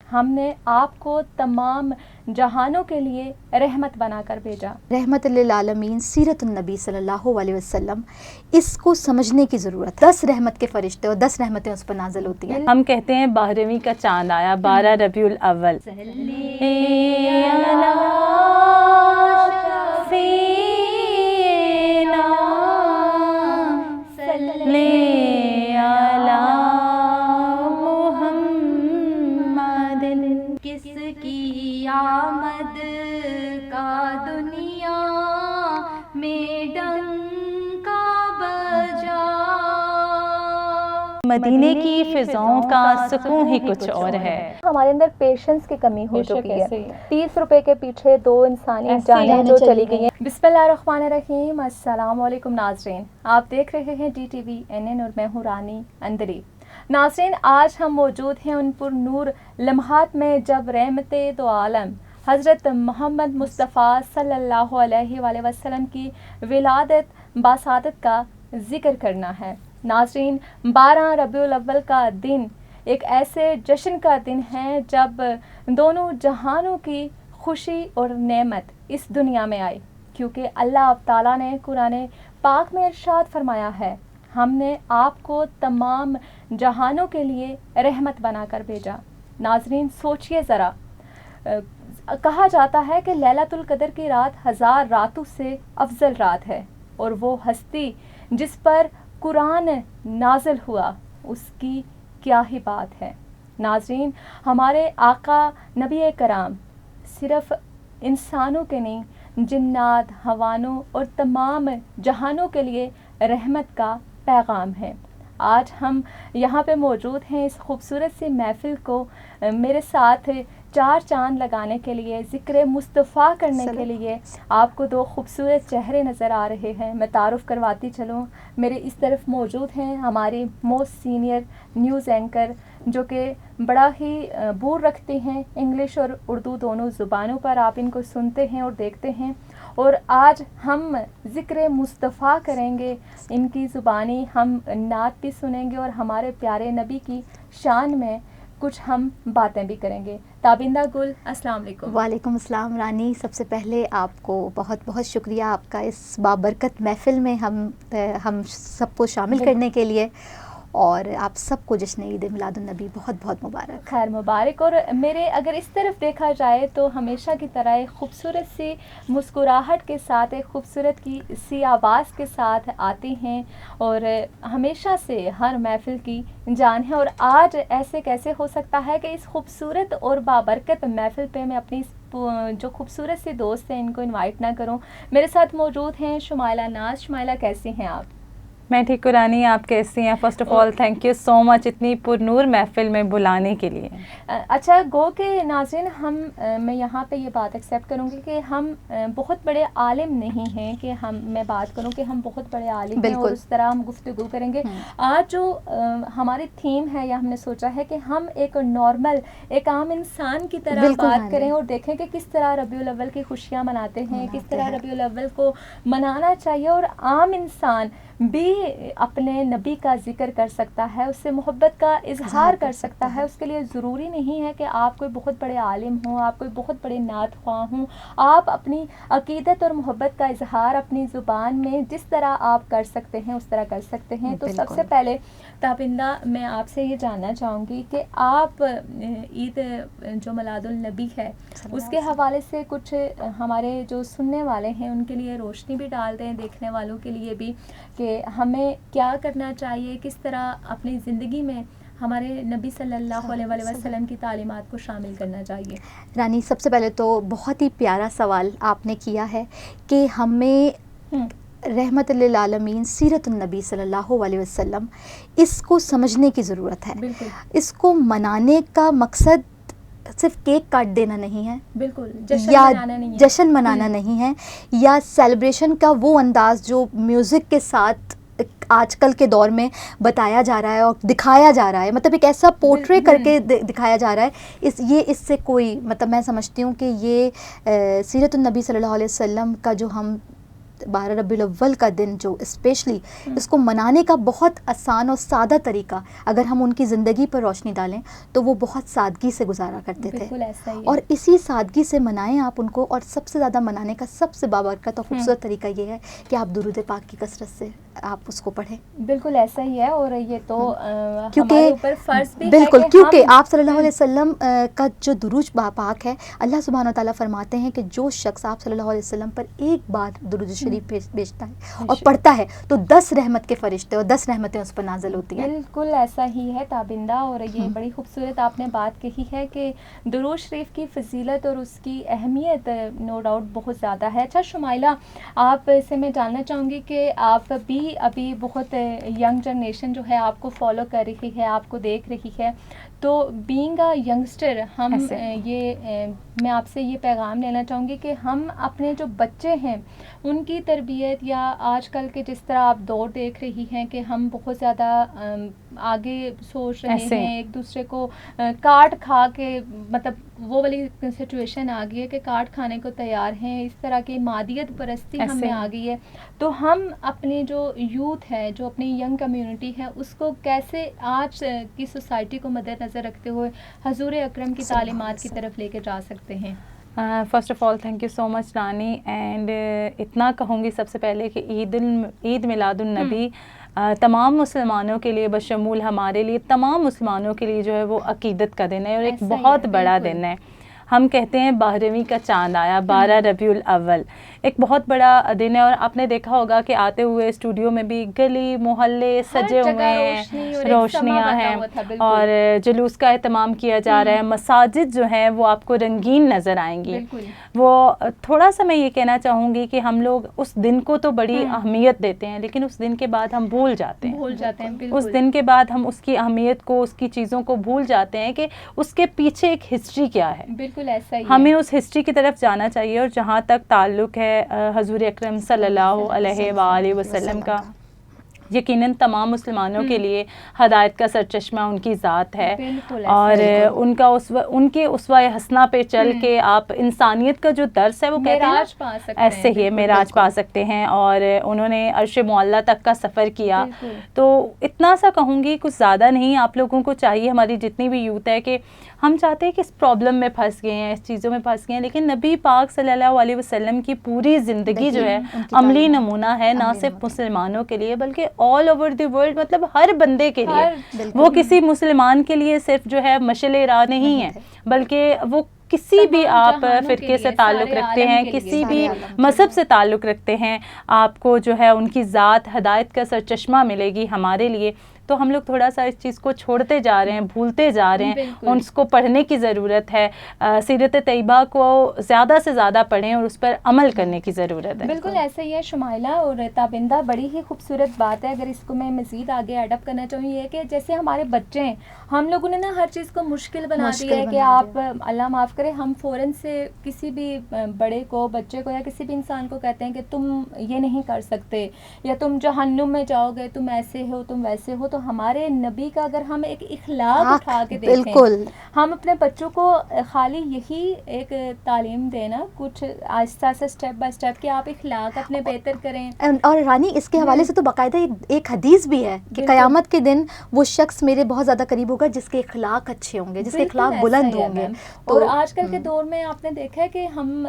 ہم نے آپ کو تمام جہانوں کے لیے رحمت بنا کر بھیجا. رحمت للعالمین سیرت النبی صلی اللہ علیہ وسلم، اس کو سمجھنے کی ضرورت ہے. 10 رحمت کے فرشتے اور 10 رحمتیں اس پر نازل ہوتی ہیں. ہم کہتے ہیں 12ویں کا چاند آیا 12 ربیع الاول. کس کی آمد کا دنیا میں ڈنکا بجا. مدینے کی فضاؤں کا سکون ہی کچھ اور ہے. ہمارے اندر پیشنس کی کمی ہو چکی ہے. 30 روپے کے پیچھے 2 انسانی جانیں جو چلی گئی ہیں. بسم اللہ الرحمن الرحیم. السلام علیکم ناظرین، آپ دیکھ رہے ہیں DTV NN اور میں ہوں رانی اندری. ناظرین، آج ہم موجود ہیں ان پر نور لمحات میں جب رحمت دو عالم حضرت محمد مصطفیٰ صلی اللہ علیہ وآلہ وسلم کی ولادت باسعادت کا ذکر کرنا ہے. ناظرین، 12 ربیع الاول کا دن ایک ایسے جشن کا دن ہے جب دونوں جہانوں کی خوشی اور نعمت اس دنیا میں آئی، کیونکہ اللہ تعالیٰ نے قرآن پاک میں ارشاد فرمایا ہے، ہم نے آپ کو تمام جہانوں کے لیے رحمت بنا کر بھیجا. ناظرین سوچئے ذرا، کہا جاتا ہے کہ لیلۃ القدر کی رات 1000 راتوں سے افضل رات ہے، اور وہ ہستی جس پر قرآن نازل ہوا اس کی کیا ہی بات ہے. ناظرین، ہمارے آقا نبی کرام صرف انسانوں کے نہیں، جنات، حیوانوں اور تمام جہانوں کے لیے رحمت کا پیغام ہے. آج ہم یہاں پہ موجود ہیں اس خوبصورت سی محفل کو میرے ساتھ 4 چاند لگانے کے لیے، ذکر مصطفیٰ کرنے کے لیے. آپ کو 2 خوبصورت چہرے نظر آ رہے ہیں. میں تعارف کرواتی چلوں. میرے اس طرف موجود ہیں ہماری موسٹ سینئر نیوز اینکر، جو کہ بڑا ہی بور رکھتے ہیں انگلش اور اردو دونوں زبانوں پر. آپ ان کو سنتے ہیں اور دیکھتے ہیں، اور آج ہم ذکر مصطفیٰ کریں گے. ان کی زبانی ہم نعت بھی سنیں گے اور ہمارے پیارے نبی کی شان میں کچھ ہم باتیں بھی کریں گے. تابندہ گل، السلام علیکم. وعلیکم السلام رانی. سب سے پہلے آپ کو بہت بہت شکریہ آپ کا اس بابرکت محفل میں ہم سب کو شامل کرنے کے لیے، اور آپ سب کو جشن عید میلاد النبی بہت بہت مبارک. خیر مبارک. اور میرے اگر اس طرف دیکھا جائے تو ہمیشہ کی طرح ایک خوبصورت سی مسکراہٹ کے ساتھ، ایک خوبصورت کی سی آواز کے ساتھ آتی ہیں، اور ہمیشہ سے ہر محفل کی جان ہے. اور آج ایسے کیسے ہو سکتا ہے کہ اس خوبصورت اور بابرکت محفل پہ میں اپنی جو خوبصورت سی دوست ہیں ان کو انوائٹ نہ کروں. میرے ساتھ موجود ہیں شمائلہ ناز. شمائلہ کیسی ہیں آپ؟ میں ٹھیک رانی، آپ کیسی ہیں؟ First of all thank you so much اتنی پر نور محفل میں بلانے کے لیے. اچھا، گو کہ ناظرین میں یہاں پہ یہ بات ایکسیپٹ کروں گی کہ ہم بہت بڑے عالم نہیں ہیں کہ میں بات کروں کہ ہم بہت بڑے عالم ہیں اور اس طرح ہم گفتگو کریں گے. آج جو ہماری تھیم ہے، یا ہم نے سوچا ہے کہ ہم ایک نارمل، ایک عام انسان کی طرح بات کریں اور دیکھیں کہ کس طرح ربیع الاول کی خوشیاں مناتے ہیں، کس طرح ربیع الاول کو منانا چاہیے، اور عام انسان بھی اپنے نبی کا ذکر کر سکتا ہے، اس سے محبت کا اظہار کر سکتا ہے. اس کے لیے ضروری نہیں ہے کہ آپ کوئی بہت بڑے عالم ہوں، آپ کوئی بہت بڑے نعت خواہ ہوں. آپ اپنی عقیدت اور محبت کا اظہار اپنی زبان میں جس طرح آپ کر سکتے ہیں اس طرح کر سکتے ہیں. تو سب سے پہلے تابندہ، میں آپ سے یہ جاننا چاہوں گی کہ آپ عید جو میلاد النبی ہے اس کے حوالے سے کچھ ہمارے جو سننے والے ہیں ان کے لیے روشنی بھی ڈال دیں، دیکھنے والوں کے لیے بھی، کہ ہمیں کیا کرنا چاہیے، کس طرح اپنی زندگی میں ہمارے نبی صلی اللہ علیہ وسلم کی تعلیمات کو شامل کرنا چاہیے. رانی، سب سے پہلے تو بہت ہی پیارا سوال آپ نے کیا ہے کہ ہمیں رحمت للعالمین سیرت النبی صلی اللہ علیہ وسلم اس کو سمجھنے کی ضرورت ہے. بالکل. اس کو منانے کا مقصد صرف کیک کاٹ دینا نہیں ہے، بالکل، جشن منانا نہیں ہے، یا سیلیبریشن کا وہ انداز جو میوزک کے ساتھ آج کل کے دور میں بتایا جا رہا ہے اور دکھایا جا رہا ہے، مطلب ایک ایسا پورٹرے کر کے دکھایا جا رہا ہے. اس سے کوئی، مطلب میں سمجھتی ہوں کہ یہ سیرت النبی صلی اللہ علیہ وسلم کا جو ہم 12 ربیع الاول کا دن جو اسپیشلی اس کو منانے کا بہت آسان اور سادہ طریقہ اگر ہم ان کی زندگی پر روشنی ڈالیں تو وہ بہت سادگی سے گزارا کرتے تھے. اور اسی سادگی سے منائیں آپ ان کو. اور سب سے زیادہ منانے کا سب سے بابرکت اور خوبصورت طریقہ یہ ہے کہ آپ درود پاک کی کثرت سے آپ اس کو پڑھیں. بالکل ایسا ہی ہے. اور یہ تو ہمارے اوپر فرض بھی بالکل ہے کیونکہ آپ صلی اللہ علیہ وسلم کا جو درود پاک ہے, اللہ سبحانہ وتعالیٰ فرماتے ہیں کہ جو شخص آپ صلی اللہ علیہ وسلم پر ایک بار درود شریف بھیجتا ہے اور پڑھتا ہے تو 10 رحمت کے فرشتے اور 10 رحمتیں اس پر نازل ہوتی ہیں. بالکل ایسا ہی ہے تابندہ. اور یہ بڑی خوبصورت آپ نے بات کہی ہے کہ درود شریف کی فضیلت اور اس کی اہمیت نو ڈاؤٹ بہت زیادہ ہے. اچھا شمائلہ, آپ سے میں جاننا چاہوں گی کہ آپ بھی ابھی بہت ینگ جنریشن جو ہے آپ کو فالو کر رہی ہے, آپ کو دیکھ رہی ہے, تو بینگ اے ینگسٹر میں آپ سے یہ پیغام لینا چاہوں گی کہ ہم اپنے جو بچے ہیں ان کی تربیت, یا آج کل کے جس طرح آپ دور دیکھ رہی ہیں کہ ہم بہت زیادہ آگے سوچ رہے ہیں, ایک دوسرے کو کاٹ کھا کے, مطلب وہ والی سچویشن آ گئی ہے کہ کاٹ کھانے کو تیار ہیں, اس طرح کی مادیت پرستی ہم میں آ گئی ہے. تو ہم اپنی جو یوتھ ہے, جو اپنی ینگ کمیونٹی ہے, اس کو کیسے آج کی سوسائٹی کو مد نظر رکھتے ہوئے حضور اکرم کی تعلیمات کی طرف لے کے جا سکتے ہیں؟ First of all thank you so much Rani. And اتنا کہوں گی سب سے پہلے کہ عید میلاد النبی تمام مسلمانوں کے لیے بشمول ہمارے لیے تمام مسلمانوں کے لیے جو ہے وہ عقیدت کا دن ہے اور ایک بہت بڑا دن ہے. ہم کہتے ہیں 12ویں کا چاند آیا, 12 ربیع الاول, ایک بہت بڑا دن ہے. اور آپ نے دیکھا ہوگا کہ آتے ہوئے اسٹوڈیو میں بھی گلی محلے سجے ہوئے ہیں, روشنیاں ہیں, اور جلوس کا اہتمام کیا جا رہا ہے. مساجد جو ہیں وہ آپ کو رنگین نظر آئیں گی. وہ تھوڑا سا میں یہ کہنا چاہوں گی کہ ہم لوگ اس دن کو تو بڑی اہمیت دیتے ہیں, لیکن اس دن کے بعد ہم بھول جاتے ہیں. اس دن کے بعد ہم اس کی اہمیت کو, اس کی چیزوں کو بھول جاتے ہیں کہ اس کے پیچھے ایک ہسٹری کیا ہے. ایسا ہی ہمیں اس ہسٹری کی طرف جانا چاہیے. اور جہاں تک تعلق ہے حضور اکرم صلی اللہ علیہ وآلہ وسلم کا, یقیناً تمام مسلمانوں کے لیے ہدایت کا سرچشمہ ان کی ذات ہے. اور ان کے اسوہ حسنہ پہ چل کے آپ انسانیت کا جو درس ہے وہ کہتے ہیں ایسے ہی معراج پا سکتے ہیں. اور انہوں نے عرش معلیٰ تک کا سفر کیا. تو اتنا سا کہوں گی, کچھ زیادہ نہیں. آپ لوگوں کو چاہیے, ہماری جتنی بھی یوتھ ہے, کہ ہم چاہتے ہیں کہ اس پرابلم میں پھنس گئے ہیں, اس چیزوں میں پھنس گئے ہیں, لیکن نبی پاک صلی اللہ علیہ وسلم کی پوری زندگی جو ہے عملی نمونہ ہے, نہ صرف مسلمانوں کے لیے بلکہ آل اوور دی ورلڈ, مطلب ہر بندے کے لیے. وہ کسی مسلمان کے لیے صرف جو ہے مشعل راہ نہیں ہے, بلکہ وہ کسی بھی آپ فرقے سے تعلق رکھتے ہیں, کسی بھی مذہب سے تعلق رکھتے ہیں, آپ کو جو ہے ان کی ذات ہدایت کا سرچشمہ ملے گی ہمارے لیے. تو ہم لوگ تھوڑا سا اس چیز کو چھوڑتے جا رہے ہیں, بھولتے جا رہے ہیں. اس کو پڑھنے کی ضرورت ہے. سیرت طیبہ کو زیادہ سے زیادہ پڑھیں اور اس پر عمل کرنے کی ضرورت ہے. بالکل ایسا ہی ہے شمائلہ اور تابندہ, بڑی ہی خوبصورت بات ہے. اگر اس کو میں مزید آگے ایڈ اپ کرنا چاہوں, یہ کہ جیسے ہمارے بچے ہیں, ہم لوگوں نے نا ہر چیز کو مشکل بنا دیا ہے کہ آپ اللہ معاف کرے, ہم فوراً سے کسی بھی بڑے کو, بچے کو یا کسی بھی انسان کو کہتے ہیں کہ تم یہ نہیں کر سکتے, یا تم جہنم میں جاؤ گے, تم ایسے ہو, تم ویسے ہو. تو ہمارے نبی کا اگر ہم ایک اخلاق اٹھا کے دیکھیں, ہم اپنے بچوں کو خالی یہی ایک تعلیم دینا, کچھ آہستہ سے اسٹیپ بائی اسٹیپ کہ آپ اخلاق اپنے بہتر کریں. اور رانی اس کے حوالے سے تو باقاعدہ ایک حدیث بھی ہے کہ قیامت کے دن وہ شخص میرے بہت زیادہ قریب ہوگا جس کے اخلاق اچھے ہوں گے, جس کے اخلاق بلند ہوں گے. اور آج کل کے دور میں آپ نے دیکھا ہے کہ ہم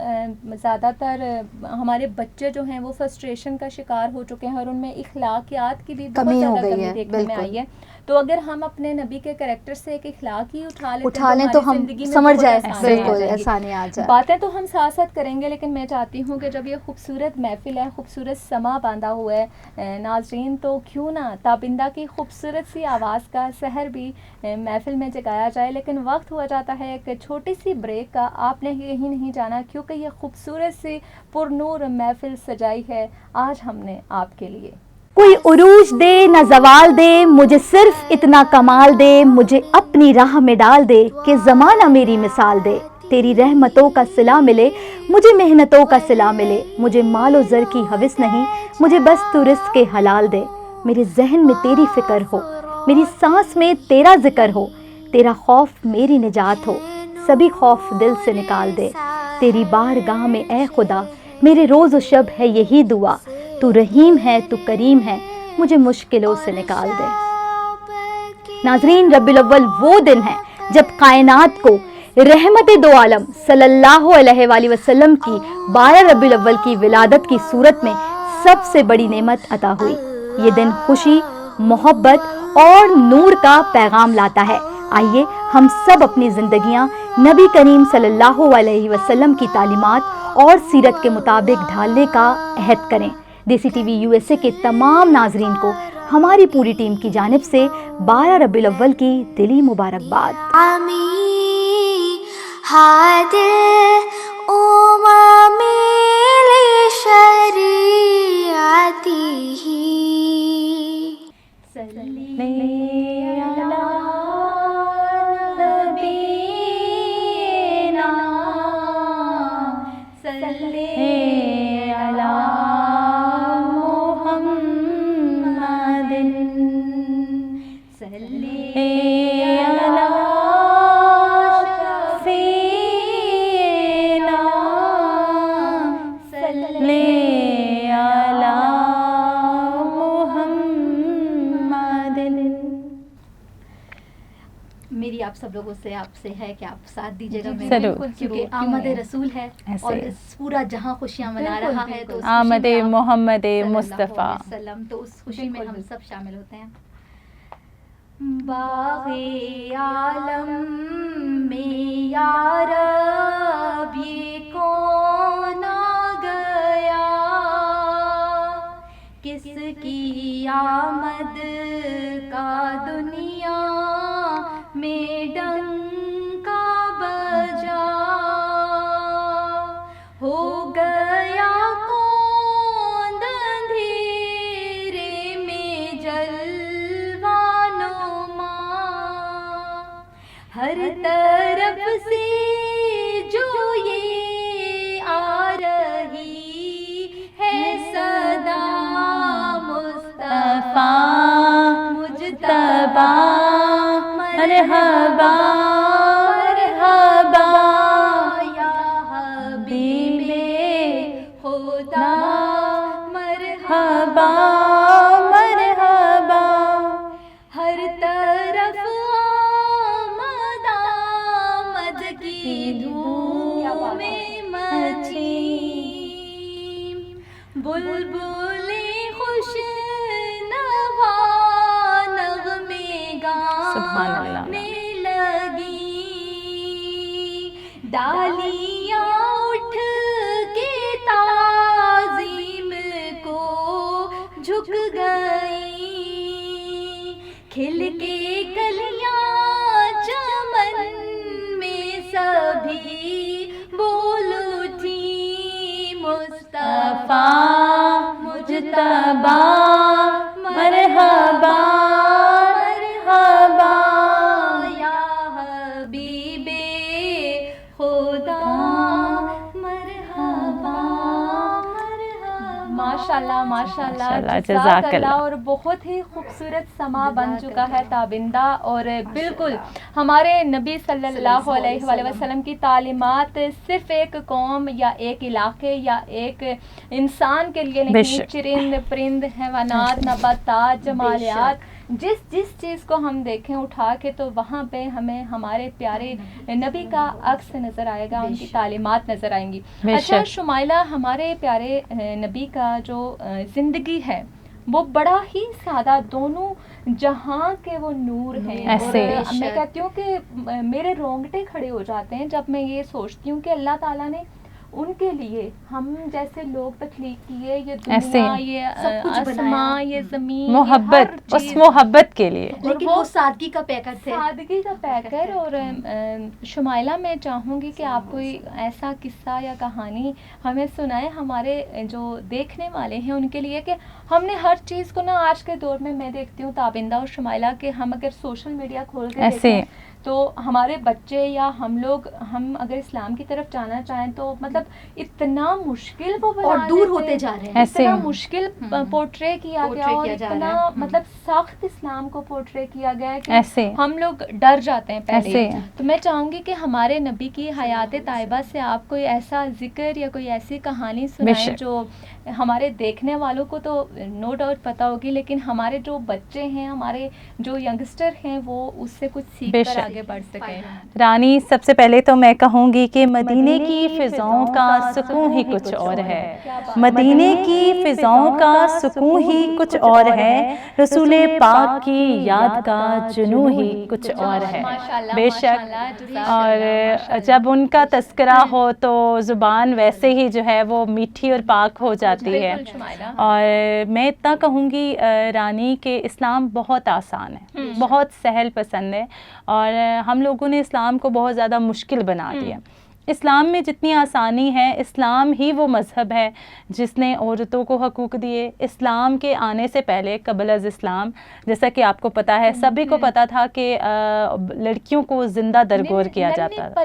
زیادہ تر ہمارے بچے جو ہیں وہ فرسٹریشن کا شکار ہو چکے ہیں, اور ان میں اخلاقیات کی بھی بہت زیادہ کمی دیکھنے میں آئی ہے. تو اگر ہم اپنے نبی کے کریکٹر سے ایک اخلاق ہی اٹھا لیں تو ہم سمجھ جائیں, آسانی آ جائے. باتیں تو ہم ساتھ ساتھ کریں گے, لیکن میں چاہتی ہوں کہ جب یہ خوبصورت محفل ہے, خوبصورت سما باندھا ہوا ہے ناظرین, تو کیوں نہ تابندہ کی خوبصورت سی آواز کا سحر بھی محفل میں جگایا جائے. لیکن وقت ہوا جاتا ہے ایک چھوٹی سی بریک کا. آپ نے یہی نہیں جانا, کیونکہ یہ خوبصورت سی پرنور محفل سجائی ہے آج ہم نے آپ کے لیے. کوئی عروج دے نہ زوال دے, مجھے صرف اتنا کمال دے, مجھے اپنی راہ میں ڈال دے کہ زمانہ میری مثال دے. تیری رحمتوں کا صلہ ملے, مجھے محنتوں کا صلہ ملے, مجھے مال و زر کی ہوس نہیں, مجھے بس تو رزق کے حلال دے. میرے ذہن میں تیری فکر ہو, میری سانس میں تیرا ذکر ہو, تیرا خوف میری نجات ہو, سبھی خوف دل سے نکال دے. تیری بارگاہ میں اے خدا میرے روز و شب ہے یہی دعا, تو رحیم ہے تو کریم ہے, مجھے مشکلوں سے نکال دے. ناظرین, ربیع الاول وہ دن ہے جب کائنات کو رحمت دو عالم صلی اللہ علیہ وآلہ وسلم کی 12 ربیع الاول کی ولادت کی صورت میں سب سے بڑی نعمت عطا ہوئی. یہ دن خوشی, محبت اور نور کا پیغام لاتا ہے. آئیے ہم سب اپنی زندگیاں نبی کریم صلی اللہ علیہ وسلم کی تعلیمات اور سیرت کے مطابق ڈھالنے کا عہد کریں. دیسی T V U S A کے تمام ناظرین کو ہماری پوری ٹیم کی جانب سے 12 ربیع الاول کی دلی مبارکباد. میری آپ سب لوگوں سے آپ سے ہے کہ آپ ساتھ دیجیے گا, کیونکہ آمد رسول ہے اور پورا جہاں خوشیاں منا رہا ہے, تو آمد محمد مصطفیٰ, تو اس خوشی میں ہم سب شامل ہوتے ہیں. باغ عالم میں یا رب یہ کون آ گیا, کس کی آمد کا دنیا میں ڈنکا بجا, ہو گیا کون اندھیرے میں جلوہ نما, ہر طرف سے جو یہ آ رہی ہے صدا, مصطفیٰ مجتبیٰ مرحبا مرحبا یا حبیب خدا, مرحبا مرحبا, ہر طرف آمد آمد کی دھوم مچی, بلبلیں خوش نوا نغمے گانے لگی, ڈالیاں اٹھ کے تعظیم کو جھک گئی, کھل کے کلیاں چمن میں سبھی بول اٹھی, مصطفیٰ مجتبیٰ مرحبا مرحبا یا حبیب خدا, مرحبا مرحبا. ماشاءاللہ ماشاءاللہ, جزاک اللہ. اور بہت ہی خوبصورت سما بن چکا ہے تابندہ, اور بالکل ہمارے نبی صلی اللہ علیہ وآلہ وسلم کی تعلیمات صرف ایک قوم یا ایک علاقے یا ایک انسان کے لیے نہیں, چرند پرند حیوانات نباتات جمالیات, جس چیز کو ہم دیکھیں اٹھا کے تو وہاں پہ ہمیں ہمارے پیارے نبی کا عکس نظر آئے گا, ان کی تعلیمات نظر آئیں گی. اچھا شمائلہ, ہمارے پیارے نبی کا جو زندگی ہے وہ بڑا ہی سادہ, دونوں جہاں کے وہ نور ہیں, اور میں کہتی ہوں کہ میرے رونگٹے کھڑے ہو جاتے ہیں جب میں یہ سوچتی ہوں کہ اللہ تعالیٰ نے ان کے لیے ہم جیسے لوگ تخلیق کیے, یہ دنیا, یہ آسمان, یہ زمین, محبت, اس محبت کے لیے, لیکن وہ سادگی کا پیکر تھے, سادگی کا پیکر. اور شمائلہ میں چاہوں گی کہ آپ کوئی ایسا قصہ یا کہانی ہمیں سنائیں ہمارے جو دیکھنے والے ہیں ان کے لیے, کہ ہم نے ہر چیز کو نا آج کے دور میں دیکھتی ہوں تابندہ اور شمائلہ کہ ہم اگر سوشل میڈیا کھول کے دیکھیں تو ہمارے بچے یا ہم اگر اسلام کی طرف جانا چاہیں تو مطلب اتنا مشکل وہ اور دور ہوتے جا رہے ہیں، اتنا مشکل پورٹرے کیا گیا اور اتنا مطلب سخت اسلام کو پورٹرے کیا گیا ہے کہ ہم لوگ ڈر جاتے ہیں پہلے. تو میں چاہوں گی کہ ہمارے نبی کی حیات طیبہ سے آپ کوئی ایسا ذکر یا کوئی ایسی کہانی سنائیں جو ہمارے دیکھنے والوں کو تو نو ڈاؤٹ پتہ ہوگی، لیکن ہمارے جو بچے ہیں، ہمارے جو ینگسٹر ہیں، وہ اس سے کچھ سیکھ کر آگے بڑھ سکیں. رانی، سب سے پہلے تو میں کہوں گی کہ مدینے کی فضاؤں کا سکون ہی کچھ اور ہے. مدینے کی فضاؤں کا سکون ہی کچھ اور ہے، رسول پاک کی یاد کا جنوں ہی کچھ اور ہے. بے شک، اور جب ان کا تذکرہ ہو تو زبان ویسے ہی جو ہے وہ میٹھی اور پاک ہو جاتی ہے. اور میں اتنا کہوں گی رانی کہ اسلام بہت آسان ہے، بہت سہل پسند ہے، اور ہم لوگوں نے اسلام کو بہت زیادہ مشکل بنا دیا. اسلام میں جتنی آسانی ہے، اسلام ہی وہ مذہب ہے جس نے عورتوں کو حقوق دیے. اسلام کے آنے سے پہلے، قبل از اسلام، جیسا کہ آپ کو پتہ ہے، سبھی کو پتہ تھا کہ لڑکیوں کو زندہ درگور کیا جاتا تھا.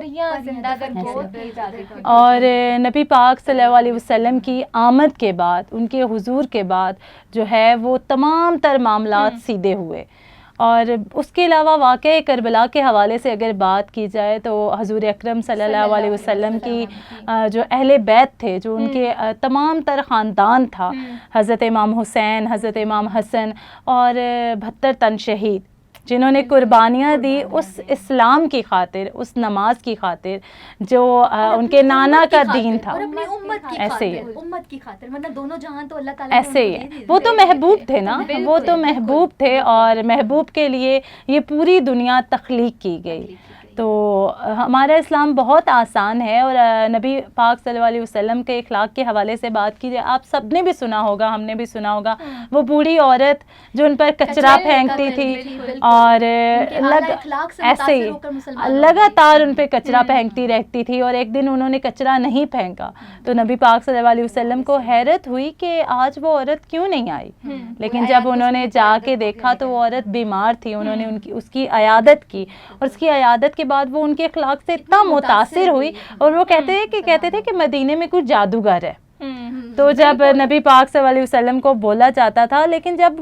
اور نبی پاک صلی اللہ علیہ وسلم کی آمد کے بعد، ان کے حضور کے بعد جو ہے وہ تمام تر معاملات سیدھے ہوئے. اور اس کے علاوہ واقعہ کربلا کے حوالے سے اگر بات کی جائے تو حضور اکرم صلی اللہ علیہ وسلم کی جو اہل بیت تھے، جو ان کے تمام تر خاندان تھا، حضرت امام حسین، حضرت امام حسن اور 72 تن شہید، جنہوں نے قربانیاں دی اس اسلام کی خاطر، اس نماز کی خاطر جو ان کے نانا کا دین تھا. ایسے ہی امت کی خاطر، ورنہ دونوں جہان تو اللہ تعالیٰ ایسے ہی ہے. وہ تو محبوب تھے نا، وہ تو محبوب تھے، اور محبوب کے لیے یہ پوری دنیا تخلیق کی گئی. تو ہمارا اسلام بہت آسان ہے. اور نبی پاک صلی اللہ علیہ وسلم کے اخلاق کے حوالے سے بات کی جائے، آپ سب نے بھی سنا ہوگا، ہم نے بھی سنا ہوگا، وہ بوڑھی عورت جو ان پر کچرا پھینکتی تھی اور ایسے ہی لگاتار ان پہ کچرا پھینکتی رہتی تھی. اور ایک دن انہوں نے کچرا نہیں پھینکا تو نبی پاک صلی اللہ علیہ وسلم کو حیرت ہوئی کہ آج وہ عورت کیوں نہیں آئی. لیکن جب انہوں نے جا کے دیکھا تو وہ عورت بیمار تھی. انہوں نے اس کی عیادت کی، اور اس کی عیادت کے بعد وہ ان کے اخلاق سے اتنا متاثر ہوئی، اور وہ کہتے تھے کہ مدینے میں کچھ جادوگر ہے. تو جب نبی پاک صلی اللہ علیہ وسلم کو بولا جاتا تھا، لیکن جب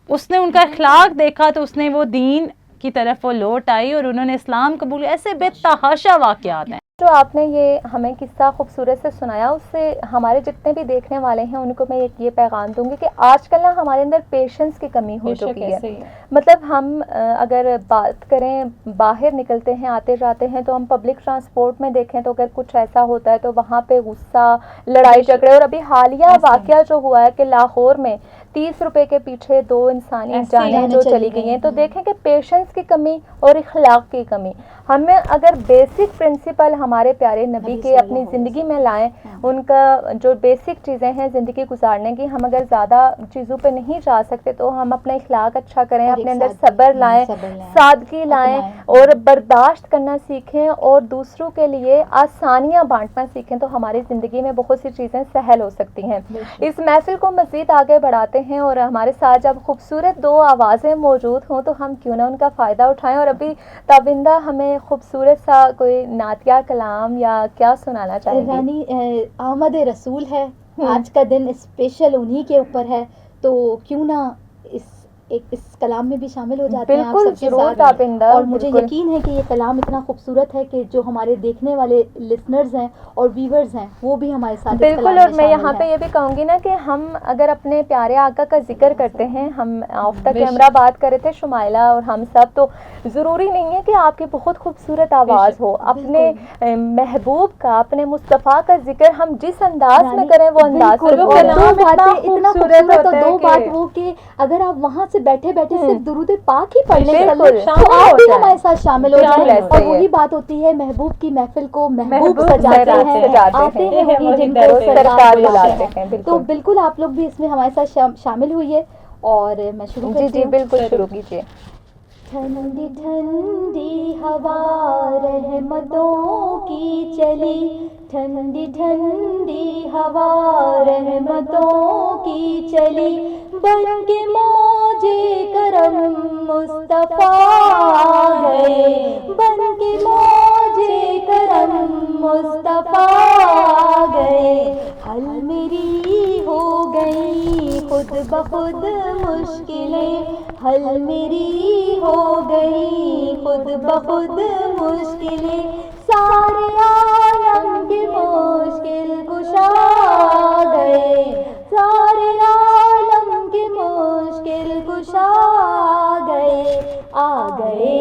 اس نے ان کا اخلاق دیکھا تو اس نے وہ دین کی طرف وہ لوٹ آئی اور انہوں نے اسلام قبول. ایسے بے تحاشا واقعات ہیں. جو آپ نے یہ ہمیں قصہ خوبصورت سے سنایا، اس سے ہمارے جتنے بھی دیکھنے والے ہیں ان کو میں یہ پیغام دوں گی کہ آج کل نا ہمارے اندر پیشنس کی کمی ہو چکی ہے. مطلب ہم اگر بات کریں، باہر نکلتے ہیں، آتے جاتے ہیں، تو ہم پبلک ٹرانسپورٹ میں دیکھیں تو اگر کچھ ایسا ہوتا ہے تو وہاں پہ غصہ، لڑائی جھگڑے. اور ابھی حالیہ واقعہ جو ہوا ہے کہ لاہور میں 30 روپے کے پیچھے 2 انسانی جانیں جو چلی گئی ہیں، تو دیکھیں کہ پیشنس کی کمی اور اخلاق کی کمی. ہمیں اگر بیسک پرنسپل ہمارے پیارے نبی کے اپنی زندگی میں لائیں، ان کا جو بیسک چیزیں ہیں زندگی گزارنے کی، ہم اگر زیادہ چیزوں پہ نہیں جا سکتے تو ہم اپنا اخلاق اچھا کریں، اپنے اندر صبر لائیں، سادگی لائیں، اور برداشت کرنا سیکھیں، اور دوسروں کے لیے آسانیاں بانٹنا سیکھیں، تو ہماری زندگی میں بہت سی چیزیں سہل ہو سکتی ہیں. اس محفل کو مزید آگے بڑھاتے ہیں، اور ہمارے ساتھ جب خوبصورت 2 آوازیں موجود ہوں تو ہم کیوں نہ ان کا فائدہ اٹھائیں. اور ابھی تابندہ ہمیں خوبصورت سا کوئی نعتیہ کلام یا کیا سنانا چاہیں گے؟ رانی، آمد رسول ہے، آج کا دن اسپیشل انہی کے اوپر ہے، تو کیوں نہ اس کلام میں بھی شامل ہو جاتے ہیں آپ سب کے ساتھ. اور مجھے یقین ہے کہ یہ کلام اتنا خوبصورت ہے کہ جو ہمارے دیکھنے والے لسنرز ہیں اور ویورز ہیں وہ بھی ہمارے ساتھ بالکل. اور میں یہاں پہ یہ بھی کہوں گی نا کہ ہم اگر اپنے پیارے آقا کا ذکر کرتے ہیں، ہم آف دا کیمرہ بات کر رہے تھے شمائلہ اور ہم سب، تو ضروری نہیں ہے کہ آپ کی بہت خوبصورت آواز ہو. اپنے محبوب کا، اپنے مصطفیٰ کا ذکر ہم جس انداز میں کریں وہ انداز سے. 2 باتیں اتنا خوبصورت، اور 2 بات وہ کہ اگر آپ وہاں سے بیٹھے بیٹھے صرف درود پاک ہی پڑھ لیں تو آپ بھی ہمارے ساتھ شامل ہو جائیں. اور وہی بات ہوتی ہے محبوب کی محفل کو محبوب سجاتے ہیں، آتے ہیں وہی جن کو سرکار بلاتے ہیں. تو بالکل آپ لوگ بھی اس میں ہمارے ساتھ شامل ہوئیے. اور میں شروع کرتی ہوں. جی بالکل شروع کیجیے. ٹھنڈی ٹھنڈی ہوا رحمتوں کی چلی، ٹھنڈی ٹھنڈی ہوا رحمتوں کی چلی، بن کے موج موجے کرم مصطفیٰ گئے، بن کے موجے کرم مصطفیٰ گئے، حل میری ہو گئی خود بخود مشکلیں، حل میری ہو گئی خود بخود مشکلیں، سارے عالم کے مشکل کشا گئے، سارے عالم کے مشکل کشا گئے، آ گئے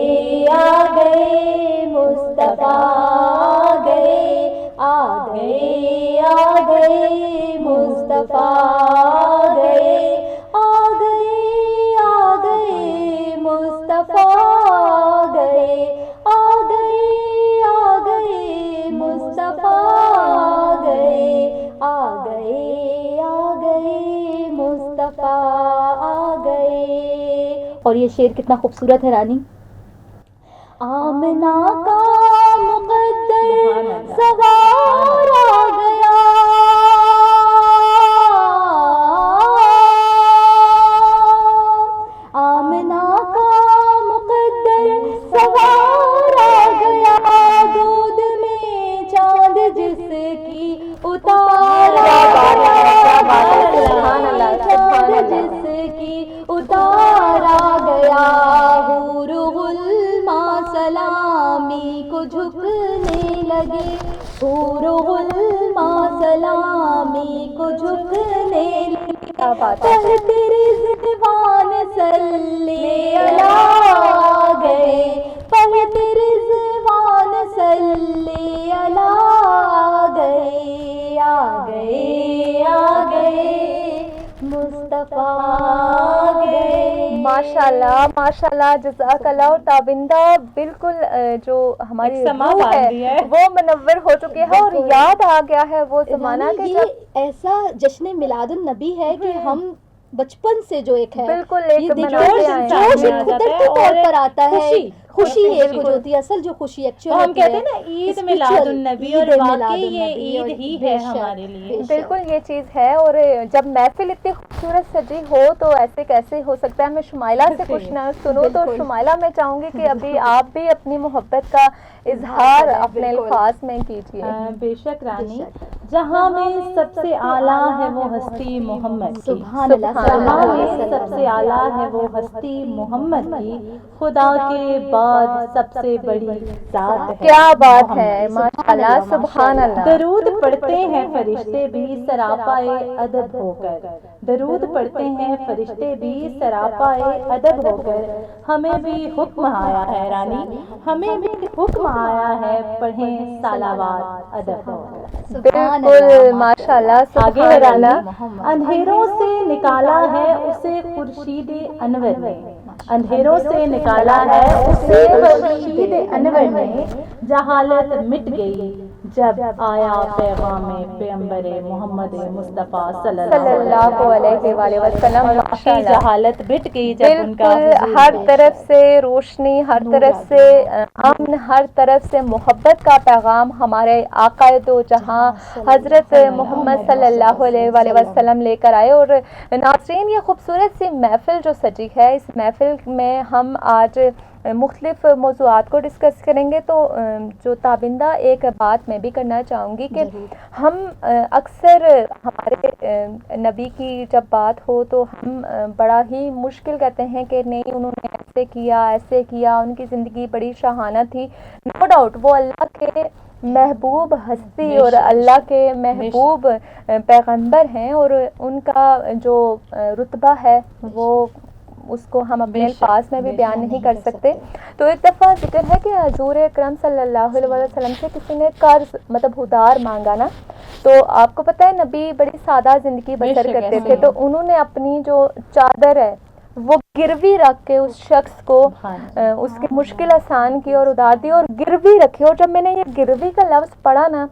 مصطفیٰ گئے، آ گئے مصطفیٰ گئے، آ گئے مصطفیٰ گئے، آ گئے مصطفیٰ گئے، آ گئے مصطفیٰ آ گئے۔ اور یہ شعر کتنا خوبصورت ہے رانی۔ آمنہ کا مقدر سوار آ گیا، آمنہ کا مقدر سوار آ گیا، گود میں چاند جس کی اتارا گیا، چاند جس کی اتارا گیا، حور غلما سلامی کو جھکنے لگے، حور غلما سلامی کو جھکنے لگے، تحت رضوان صلی علیہ گئے، تحت رضوان صلی علیہ گئے، آ گئے مصطفیٰ گئے۔ ماشاءاللہ ماشاءاللہ، جزاک اللہ۔ اور تابندہ بالکل جو ہماری روح ہے وہ منور ہو چکی ہے اور یاد آ گیا ہے وہ زمانہ کہ یہ ایسا جشن میلاد النبی ہے کہ ہم بچپن سے جو ایک ہے بالکل ایک جوش قدرتی طور پر آتا ہے، خوشی ایک جو ہوتی ہے، اصل جو خوشی ایکچولی ہم کہتے ہیں نا عید میلاد النبی، اور واقعی یہ عید ہی ہے ہمارے لیے، بالکل یہ چیز ہے۔ اور جب محفل اتنی خوبصورت سجی ہو تو ایسے کیسے ہو سکتا ہے میں شمائلہ سے کچھ نہ سنوں؟ تو شمائلہ میں چاہوں گی کہ ابھی آپ بھی اپنی محبت کا اظہار اپنے الفاظ میں کیجیے۔ بے شک رانی، جہاں میں سب سے اعلیٰ ہے وہ ہستی محمد کی، سبحان اللہ، جہاں میں سب سے اعلیٰ ہے وہ ہستی محمد کی، خدا کے بعد سب سے بڑی ذات ہے، کیا بات ہے، ماشاءاللہ، سبحان اللہ۔ درود پڑھتے ہیں فرشتے بھی سراپائے ادب ہو کر، درود پڑھتے ہیں فرشتے بھی سراپائے ادب ہو کر، ہمیں بھی حکم آیا ہے رانی، ہمیں بھی حکم آیا ہے پڑھیں صلوات ادب ہو کر۔ بالکل ماشاءاللہ، آگے رانی، اندھیروں سے نکالا ہے اسے خورشید انور نے، اندھیروں سے نکالا ہے اسے خورشید انور نے، جہالت مٹ گئی جب آیا پیغام پیغمبر محمد مصطفیٰ صلی اللہ علیہ وآلہ وسلم۔ جہالت مٹ گئی جب ان کا بالکل، ہر طرف سے روشنی، ہر طرف سے امن، ہر طرف سے محبت کا پیغام ہمارے آقا دو جہاں حضرت محمد صلی اللہ علیہ وآلہ وسلم لے کر آئے۔ اور ناظرین، یہ خوبصورت سی محفل جو سجی ہے، اس محفل میں ہم آج مختلف موضوعات کو ڈسکس کریں گے۔ تو جو تابندہ ایک بات میں بھی کرنا چاہوں گی کہ ہم اکثر ہمارے نبی کی جب بات ہو تو ہم بڑا ہی مشکل کہتے ہیں کہ نہیں انہوں نے ایسے کیا، ان کی زندگی بڑی شاہانہ تھی۔ نو ڈاؤٹ وہ اللہ کے محبوب ہستی اور اللہ کے محبوب پیغمبر ہیں، اور ان کا جو رتبہ ہے وہ اس کو ہم اپنے الفاظ میں بھی بیان نہیں کر سکتے۔ تو ایک دفعہ ذکر ہے کہ حضور اکرم صلی اللہ علیہ وسلم سے کسی نے قرض مطلب ادھار مانگا نا، تو آپ کو پتہ ہے نبی بڑی سادہ زندگی بسر کرتے تھے، تو انہوں نے اپنی جو چادر ہے وہ گروی رکھ کے اس شخص کو اس کی مشکل آسان کی اور ادھار دی، اور گروی رکھی۔ اور جب میں نے یہ گروی کا لفظ پڑھا نا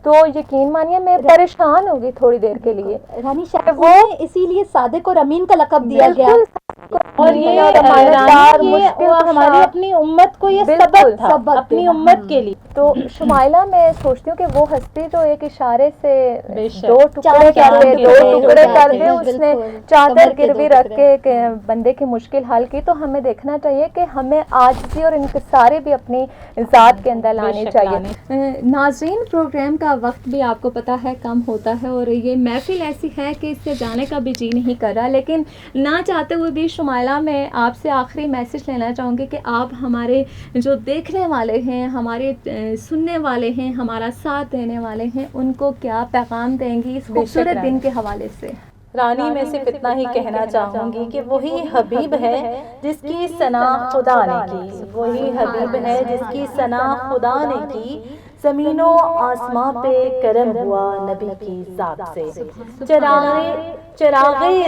تو یقین مانیے میں پریشان ہوگی تھوڑی دیر کے لیے۔ رانی شاہ وہ اسی لیے صادق اور امین کا لقب دیا گیا، اور یہ ہماری اپنی امت کو یہ سبق تھا اپنی امت کے لیے. تو شمائلہ میں سوچتی ہوں کہ وہ ہستی جو ایک اشارے سے دو ٹکڑے کر دے, اس نے چادر گروی رکھ کے بندے کی مشکل حل کی. تو ہمیں دیکھنا چاہیے کہ ہمیں عاجزی اور انکساری بھی اپنی ذات کے اندر لانی چاہیے. ناظرین, پروگرام کا وقت بھی آپ کو پتہ ہے کم ہوتا ہے, اور یہ محفل ایسی ہے کہ اس سے جانے کا بھی جی نہیں کر رہا, لیکن نہ چاہتے ہوئے بھی شمائلہ میں آپ سے آخری میسج لینا چاہوں گی کہ آپ ہمارے جو دیکھنے والے ہیں, ہمارے سننے والے ہیں, ہمارا ساتھ دینے والے ہیں, ان کو کیا پیغام دیں گی اس خوبصورت دن کے حوالے سے؟ رانی, میں صرف اتنا ہی کہنا چاہوں گی کہ وہی حبیب ہے جس کی ثنا خدا نے کی, وہی حبیب ہے جس کی ثنا خدا نے کی. زمین و آسمان پہ کرم ہوا نبی کی ذات سے. چراغ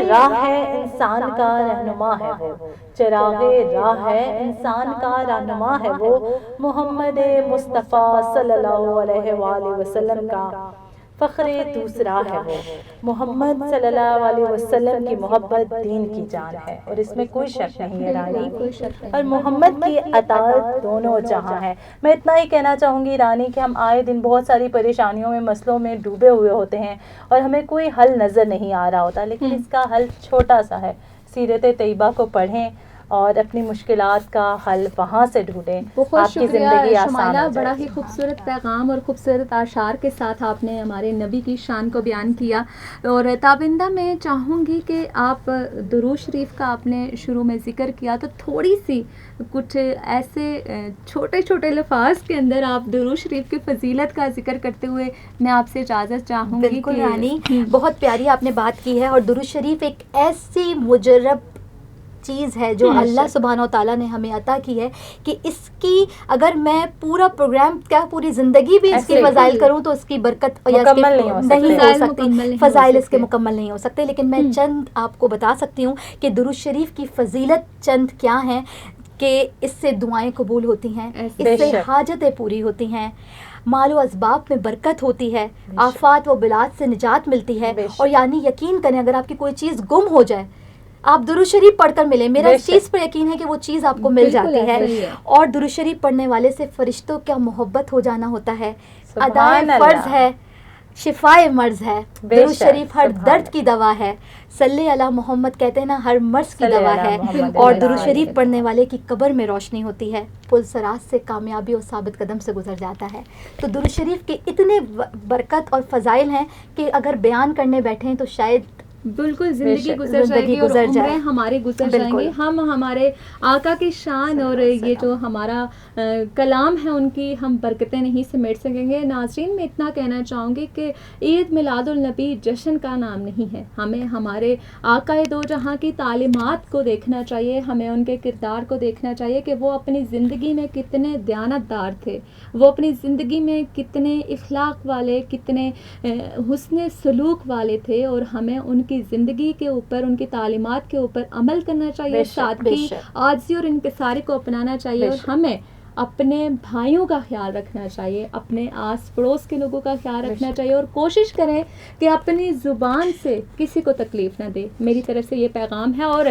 راہ ہے انسان کا رہنما ہے وہ, چراغ راہ ہے انسان کا رہنما ہے وہ, محمد مصطفیٰ صلی اللہ علیہ وآلہ وسلم کا فخر دوسرا ہے وہ. محمد صلی اللہ علیہ وسلم کی محبت دین کی جان ہے, اور اس میں کوئی شک نہیں ہے رانی, اور محمد کی اطاعت دونوں جہاں ہے. میں اتنا ہی کہنا چاہوں گی رانی کہ ہم آئے دن بہت ساری پریشانیوں میں, مسئلوں میں ڈوبے ہوئے ہوتے ہیں, اور ہمیں کوئی حل نظر نہیں آ رہا ہوتا, لیکن اس کا حل چھوٹا سا ہے. سیرت طیبہ کو پڑھیں اور اپنی مشکلات کا حل وہاں سے ڈھونڈیں. بہت شکریہ شمائلہ, بڑا ہی خوبصورت پیغام اور خوبصورت اشعار کے ساتھ آپ نے ہمارے نبی کی شان کو بیان کیا. اور تابندہ میں چاہوں گی کہ آپ درود شریف کا آپ نے شروع میں ذکر کیا, تو تھوڑی سی کچھ ایسے چھوٹے چھوٹے لفاظ کے اندر آپ درود شریف کی فضیلت کا ذکر کرتے ہوئے میں آپ سے اجازت چاہوں گی. بالکل رانی, بہت پیاری آپ نے بات کی ہے, اور درود شریف ایک ایسی مجرب چیز ہے جو اللہ سبحانہ و تعالیٰ نے ہمیں عطا کی ہے کہ اس کی اگر میں پورا پروگرام کیا پوری زندگی بھی اس کی فضائل کروں تو اس کی برکت نہیں ہو سکتی, فضائل اس کے مکمل نہیں ہو سکتے. لیکن میں چند آپ کو بتا سکتی ہوں کہ درود شریف کی فضیلت چند کیا ہیں, کہ اس سے دعائیں قبول ہوتی ہیں, اس سے حاجتیں پوری ہوتی ہیں, مال و اسباب میں برکت ہوتی ہے, آفات و بلاد سے نجات ملتی ہے. اور یعنی یقین کریں اگر آپ کی کوئی چیز گم ہو جائے, آپ درود شریف پڑھ کر ملیں, میرا اس چیز پر یقین ہے کہ وہ چیز آپ کو مل جاتی ہے. اور درود شریف پڑھنے والے سے فرشتوں کا محبت ہو جانا ہوتا ہے, ادائے فرض ہے, شفائے مرض ہے. درود شریف ہر درد کی دوا ہے, صلی علی محمد کہتے ہیں نا, ہر مرض کی دوا ہے. اور درود شریف پڑھنے والے کی قبر میں روشنی ہوتی ہے, پل صراط سے کامیابی اور ثابت قدم سے گزر جاتا ہے. تو درود شریف کے اتنے برکت اور فضائل ہیں کہ اگر بیان کرنے بیٹھیں تو شاید بالکل زندگی گزر جائے گی, اور عمریں ہمارے گزر جائیں گے. ہم ہمارے آقا کی شان اور یہ جو ہمارا کلام ہے ان کی ہم برکتیں نہیں سمیٹ سکیں گے. ناظرین, میں اتنا کہنا چاہوں گی کہ عید میلاد النبی جشن کا نام نہیں ہے. ہمیں ہمارے آقا دو جہاں کی تعلیمات کو دیکھنا چاہیے, ہمیں ان کے کردار کو دیکھنا چاہیے کہ وہ اپنی زندگی میں کتنے دیانتدار تھے, وہ اپنی زندگی میں کتنے اخلاق والے, کتنے حسن سلوک والے تھے. اور ہمیں ان کی زندگی کے اوپر, ان کی تعلیمات کے اوپر عمل کرنا چاہیے, سادگی, عاجزی اور انکساری کو اپنانا چاہیے. اور ہمیں اپنے بھائیوں کا خیال رکھنا چاہیے, اپنے آس پڑوس کے لوگوں کا خیال رکھنا چاہیے, اور کوشش کریں کہ اپنی زبان سے کسی کو تکلیف نہ دے. میری طرف سے یہ پیغام ہے. اور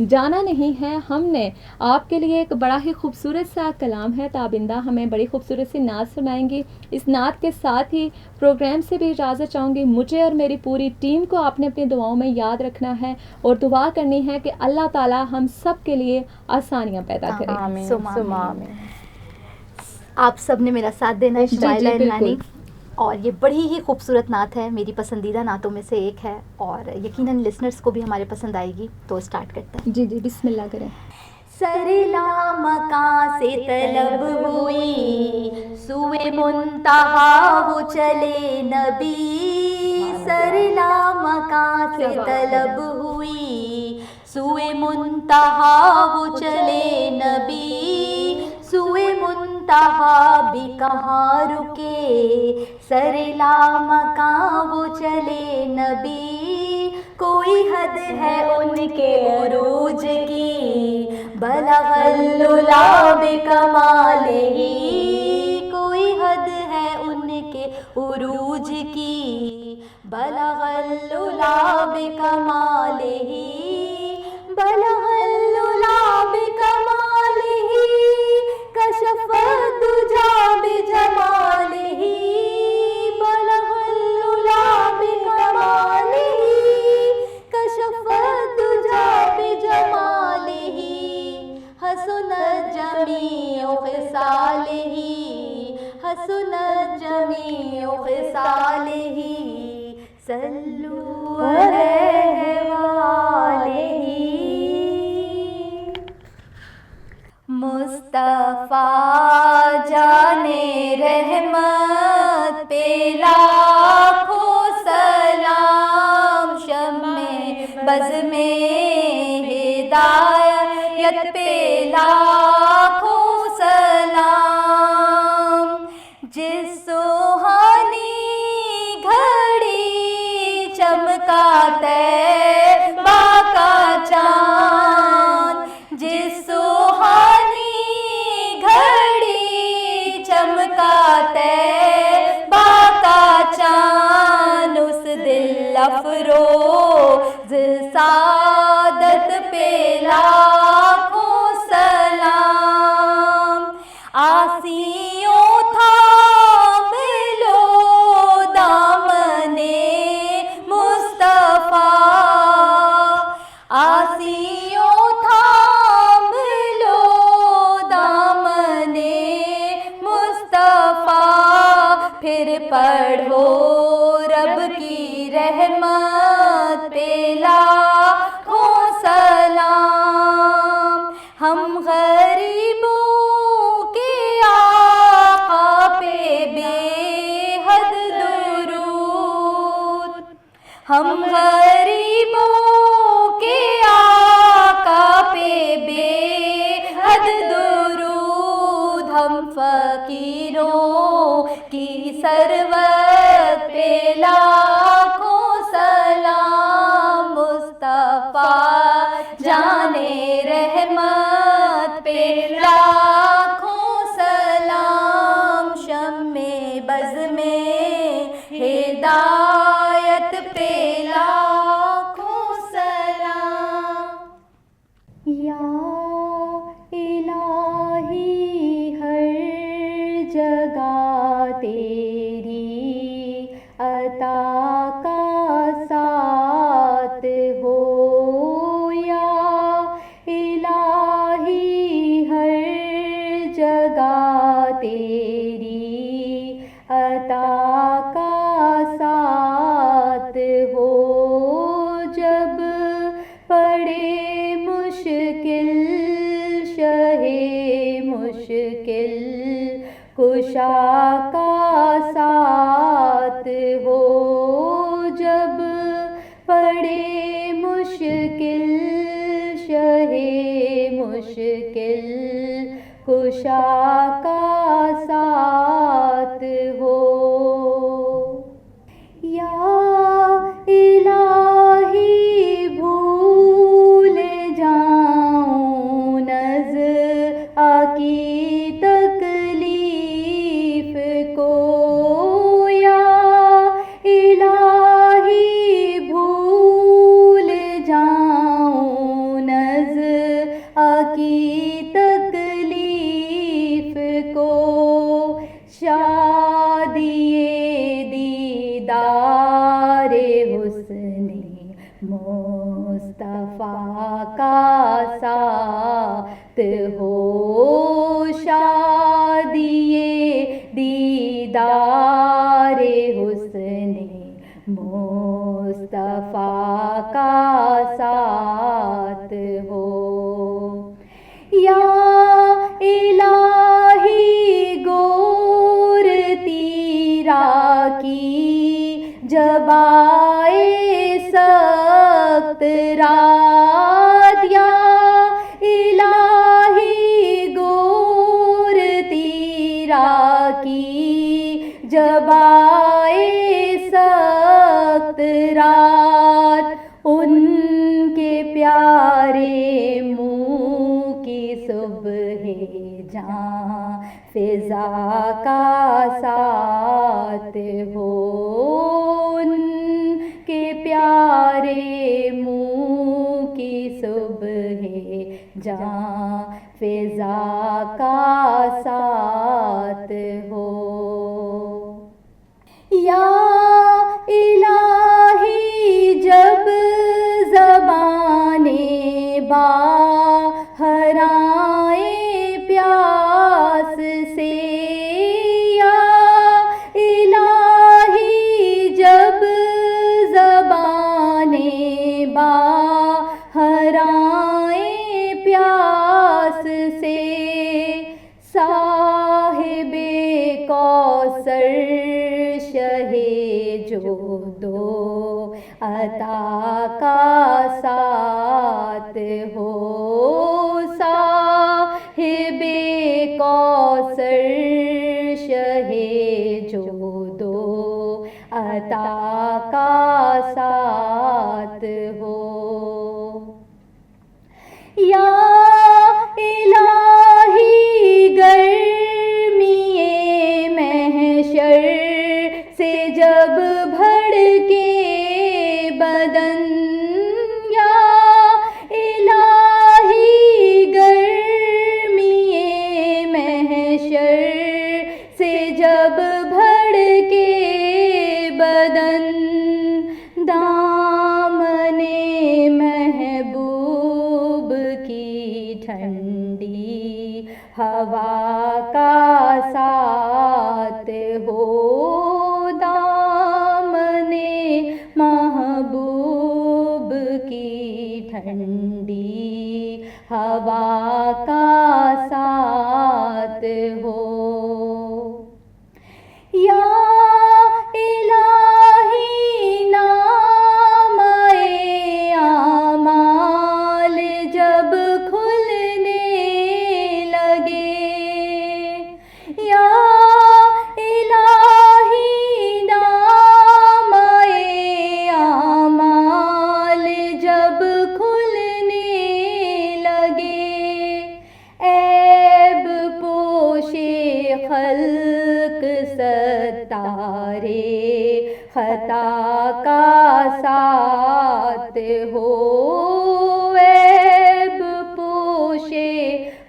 جانا نہیں ہے, ہم نے آپ کے لیے ایک بڑا ہی خوبصورت سا کلام ہے, تابندہ ہمیں بڑی خوبصورت سی نعت سنائیں گی. اس نعت کے ساتھ ہی پروگرام سے بھی اجازت چاہوں گی. مجھے اور میری پوری ٹیم کو آپ نے اپنی دعاؤں میں یاد رکھنا ہے, اور دعا کرنی ہے کہ اللہ تعالی ہم سب کے لیے آسانیاں پیدا کرے. آمین. آپ سب نے میرا ساتھ دینا ہے شمائلہ رانی, اور یہ بڑی ہی خوبصورت نعت ہے, میری پسندیدہ نعتوں میں سے ایک ہے, اور یقیناً لسنرز کو بھی ہمارے پسند آئے گی. تو اسٹارٹ کرتے ہیں. جی بسم اللہ کریں. سر مکاں سے طلب ہوئی, سوئے منتہا وہ چلے نبی. سر مکاں سے طلب ہوئی, سوئے منتہا وہ چلے نبی. سوئے منتہا بھی کہاں رکے, سر مکاں وہ چلے نبی. کوئی حد ہے ان کے عروج کی, بلغ العلا بکمالہ. کوئی حد ہے ان کے عروج کی, بلغ العلا بکمالہ. بلغ العلا بكماله كشف الدجى بجماله بلغ العلا بكماله كشف الدجى بجماله حسنت جميع خصاله حسنت جميع خصاله صلوا علیہ وآلہ مصطفیٰ جانے رحمت پہ لاکھوں سلام شمع بز میں ہدایت پہ لاکھوں سلام جس سوہانی گھڑی چمکا طیبہ کا چاند جس سوہانی گھڑی چمکا طیبہ کا چاند اس دل افروز سعادت پہ لاکھوں سلام آسیوں تھام لو دامنے مصطفیٰ آسیوں تھام لو دامنے مصطفیٰ پھر پڑھو رب کی رحمت پہ لاکھوں سلام ہم غریبوں کے آقا پہ بے حد درود ہم غریبوں کے آقا پہ بے حد درود ہم فقیروں کی ثروت پہ لاکھوں سلام مصطفیٰ جانے رحمت پہ لاکھوں سلام شمع بز میں ہدایت پہ لاکھوں سلام یا الہی ہر جگہ تیری عطا کا ساتھ ہو یا الہی ہر جگہ تیری عطا کا ساتھ ہو جب پڑے مشکل شہ مشکل کشا کا ساتھ ہو جب پڑے مشکل شہ مشکل کشا کا ساتھ ہو یا الہی بھول جاؤں نزع کی تکلیف کو یا الہی بھول جاؤں نزع کی تکلیف کو شادی دیدار حسن مصطفیٰ کا ساتھ ہو شادی دیدار حسن مصطفیٰ کا ساتھ ہو یا الہی گور تیرا کی جب آئے سخت رات یا الہی گور تیرا کی جب آئے سخت رات ان کے پیارے منہ کی صبح جاں فضا کا ساتھ ہو ان کے پیارے منہ کی صبح جاں جو دو عطا کا ساتھ ہو، صاحب کوثر شہ جو دو عطا کا ساتھ ہو. یا الہی گرمی محشر سے جب بھڑکے بدن، یا الہی گرمی محشر سے جب بھڑکے بدن، دامن محبوب کی ٹھنڈی ہوا کا ساتھ ہو، دامن محبوب کی ٹھنڈی ہوا کا ساتھ ہو. یا الہی نام اعمال جب کھلنے لگے، یا الہی نام اعمال جب کھلنے لگے، عیب پوشے خلق ستارے خطا کا ساتھ ہو، عیب پوشے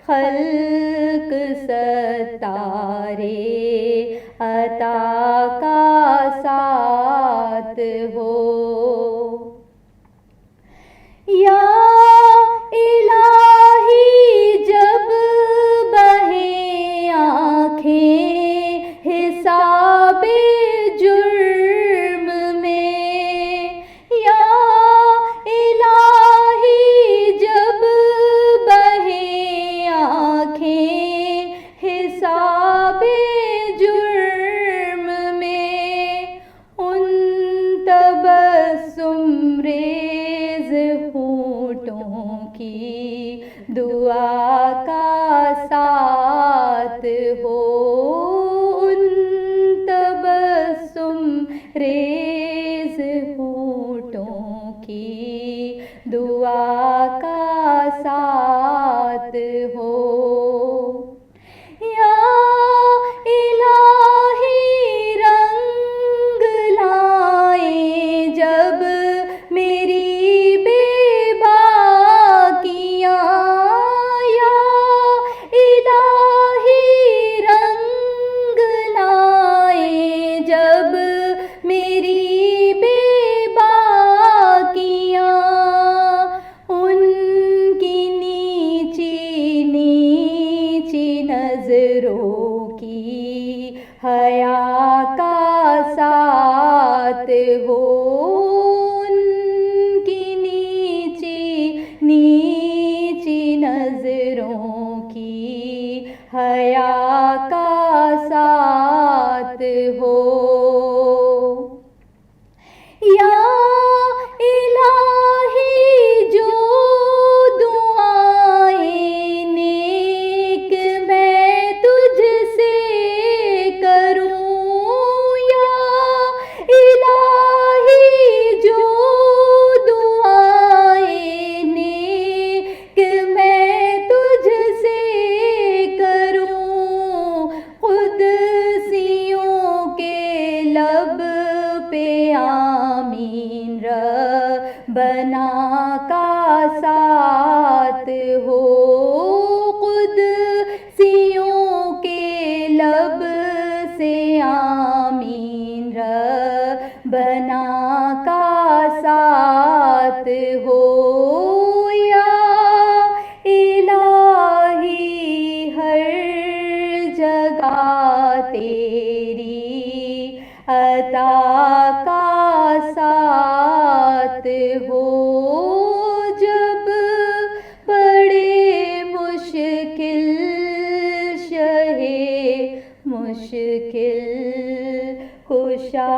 خلق ستارے عطا کا ساتھ ہو. یا الہی جب بہیں آنکھیں حساب جرم میں، یا الہی جب بہیں آنکھیں حساب جرم میں، ان تبسم ریز ہونٹوں کی دعا کا ساتھ ہو، ان تبسم ریز ہونٹوں کی دعا کا ساتھ ہو. یا الہی رنگ لائیں جب میری بے باکیاں، یا الہی رنگ لائیں جب میری بے باکیاں، ان کی نیچی نیچی نظروں کی حیا کا ساتھ ہو، ان کی نیچی نیچی نظروں کی حیا کا ساتھ ہو. یا الہی جو دعائیں نیک میں تجھ سے کروں، یا الہی جو دعائیں نیک میں تجھ سے کروں، قدسیوں کے لب پہ آمین ربنا کا ساتھ ہو، قدسیوں کے لب سے آمین ربنا کا ساتھ ہو. یا الہی ہر جگہ تیری عطا کا ساتھ ہو، جب بڑے مشکل شہ مشکل کشا